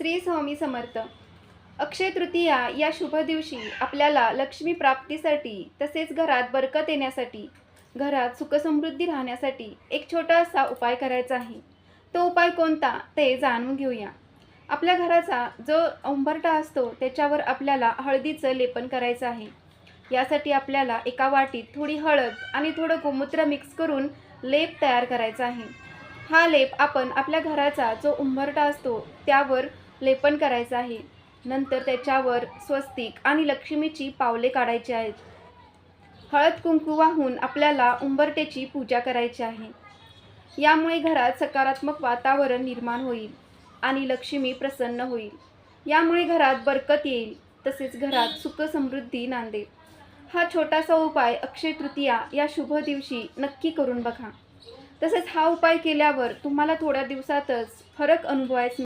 श्री स्वामी समर्थ. अक्षय तृतीया या शुभ दिवशी आपल्याला लक्ष्मी प्राप्तीसाठी तसेच घरात बरकत येण्यासाठी, घरात सुखसमृद्धी राहण्यासाठी एक छोटासा उपाय करायचा आहे. तो उपाय कोणता ते जाणून घेऊया. आपल्या घराचा जो उंबरठा असतो त्याच्यावर आपल्याला हळदीचं लेपन करायचं आहे. यासाठी आपल्याला एका वाटीत थोडी हळद आणि थोडं गोमूत्र मिक्स करून लेप तयार करायचा आहे. हा लेप आपण आपल्या घराचा जो उंबरठा असतो त्यावर लेपन करायचं आहे. नंतर त्याच्यावर स्वस्तिक आणि लक्ष्मीची पावले काढायची आहेत. हळद कुंकू वाहून आपल्याला उंबरठ्याची पूजा करायची आहे. यामुळे घरात सकारात्मक वातावरण निर्माण होईल आणि लक्ष्मी प्रसन्न होईल. यामुळे घरात बरकत येईल, तसेच घरात सुख समृद्धी नांदेल. हा छोटासा उपाय अक्षय तृतीया या शुभ दिवशी नक्की करून बघा. तसेच हा उपाय केल्यावर तुम्हाला थोड्या दिवसातच फरक अनुभवायचा